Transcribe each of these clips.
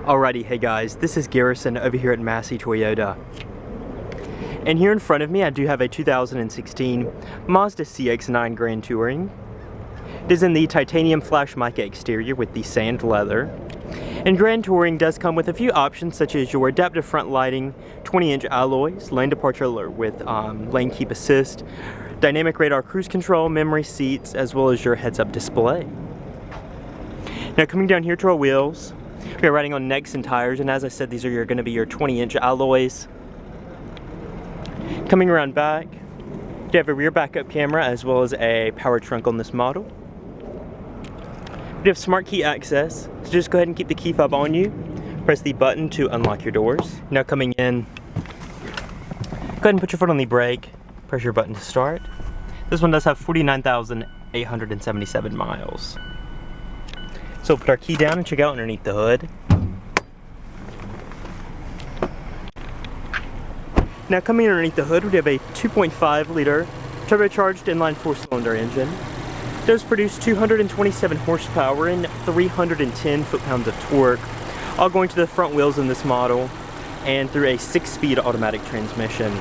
Alrighty, hey guys, this is Garrison over here at Massey Toyota. And here in front of me I do have a 2016 Mazda CX-9 Grand Touring. It is in the titanium flash mica exterior with the sand leather. And Grand Touring does come with a few options such as your adaptive front lighting, 20-inch alloys, lane departure alert with lane keep assist, dynamic radar cruise control, memory seats, as well as your heads-up display. Now coming down here to our wheels, we are riding on Nexen tires, and as I said, these are going to be your 20-inch alloys. Coming around back, you have a rear backup camera as well as a power trunk on this model. We have smart key access, so just go ahead and keep the key fob on you. Press the button to unlock your doors. Now coming in, go ahead and put your foot on the brake, press your button to start. This one does have 49,877 miles. So we'll put our key down and check out underneath the hood. Now coming underneath the hood, we have a 2.5 liter turbocharged inline 4-cylinder engine. It does produce 227 horsepower and 310 foot-pounds of torque, all going to the front wheels in this model and through a 6-speed automatic transmission.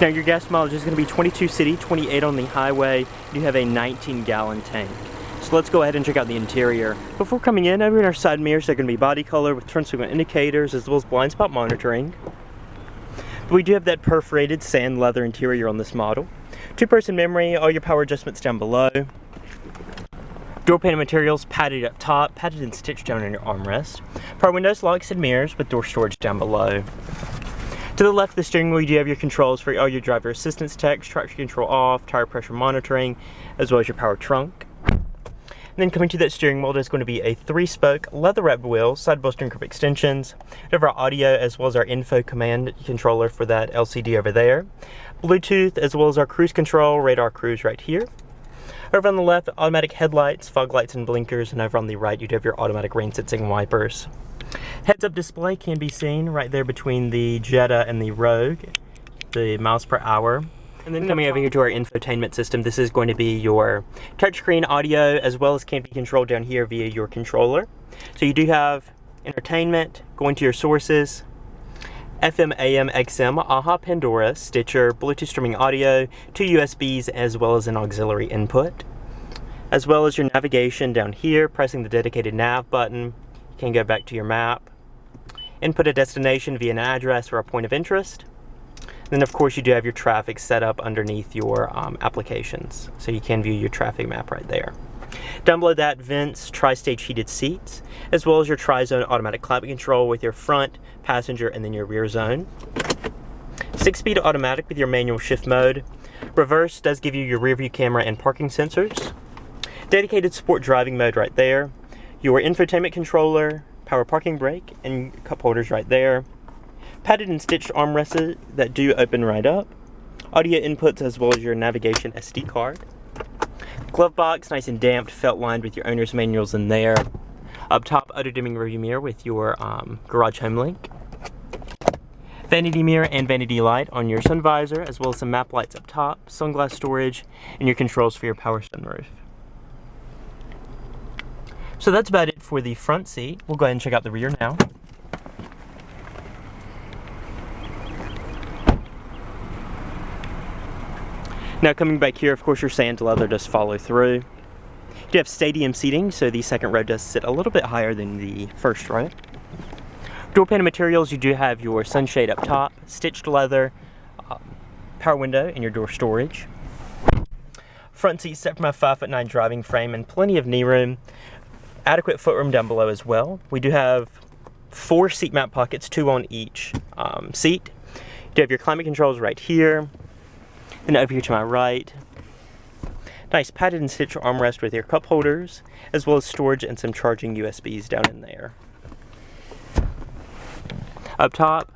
Now your gas mileage is going to be 22 city, 28 on the highway. You have a 19-gallon tank. So let's go ahead and check out the interior. Before coming in, over in our side mirrors, they're going to be body color with turn signal indicators as well as blind spot monitoring. But we do have that perforated sand leather interior on this model. 2-person memory, all your power adjustments down below. Door panel materials padded up top, padded and stitched down in your armrest. Power windows, locks, and mirrors with door storage down below. To the left of the steering wheel, you do have your controls for all your driver assistance text, traction control off, tire pressure monitoring, as well as your power trunk. And then coming to that steering wheel, there's going to be a 3-spoke leather-wrapped wheel, side bolstering grip extensions. We have our audio as well as our info command controller for that LCD over there. Bluetooth as well as our cruise control, radar cruise right here. Over on the left, automatic headlights, fog lights and blinkers, and over on the right, you do have your automatic rain sensing wipers. Heads-up display can be seen right there between the Jetta and the Rogue, the miles per hour. And then coming over here to our infotainment system, this is going to be your touchscreen audio as well as can be controlled down here via your controller. So you do have entertainment, going to your sources, FM, AM, XM, AHA, Pandora, Stitcher, Bluetooth streaming audio, 2 USBs as well as an auxiliary input. As well as your navigation down here, pressing the dedicated nav button, you can go back to your map, input a destination via an address or a point of interest. Then of course you do have your traffic set up underneath your applications, so you can view your traffic map right there. Down below that, vents, tri-stage heated seats, as well as your tri-zone automatic climate control with your front, passenger, and then your rear zone. 6-speed automatic with your manual shift mode. Reverse does give you your rear view camera and parking sensors. Dedicated sport driving mode right there. Your infotainment controller, power parking brake, and cup holders right there. Padded and stitched armrests that do open right up. Audio inputs as well as your navigation SD card. Glove box, nice and damped, felt lined with your owner's manuals in there. Up top, auto dimming rearview mirror with your garage home link. Vanity mirror and vanity light on your sun visor, as well as some map lights up top, sunglass storage, and your controls for your power sunroof. So that's about it for the front seat. We'll go ahead and check out the rear now. Now coming back here, of course your sand leather does follow through. You do have stadium seating, so the second row does sit a little bit higher than the first row. Door panel materials, you do have your sunshade up top, stitched leather, power window, and your door storage. Front seat set from a 5'9" driving frame and plenty of knee room. Adequate footroom down below as well. We do have 4 seat map pockets, 2 on each seat. You do have your climate controls right here. And over here to my right, nice padded and stitched armrest with your cup holders, as well as storage and some charging USBs down in there. Up top,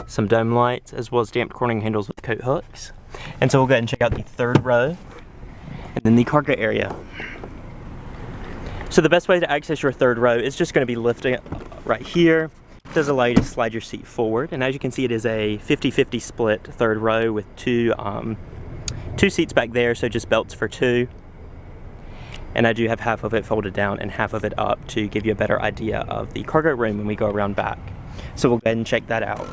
some dome lights, as well as damped cornering handles with coat hooks. And so we'll go ahead and check out the third row, and then the cargo area. So the best way to access your third row is just going to be lifting it right here. It does allow you to slide your seat forward, and as you can see, it is a 50-50 split third row with two seats back there, so just belts for 2. And I do have half of it folded down and half of it up to give you a better idea of the cargo room when we go around back. So we'll go ahead and check that out.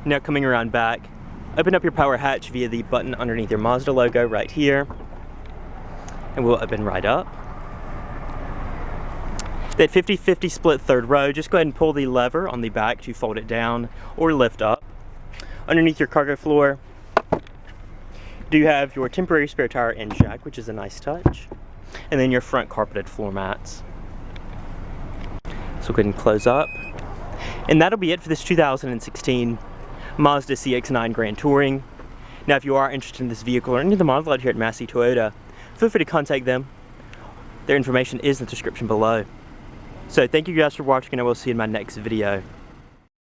Now coming around back, open up your power hatch via the button underneath your Mazda logo right here. And we'll open right up. That 50-50 split third row, just go ahead and pull the lever on the back to fold it down or lift up. Underneath your cargo floor, do have your temporary spare tire and jack, which is a nice touch. And then your front carpeted floor mats. So go ahead and close up. And that'll be it for this 2016 Mazda CX-9 Grand Touring. Now if you are interested in this vehicle or any of the models out here at Massey Toyota, feel free to contact them. Their information is in the description below. So thank you guys for watching, and I will see you in my next video.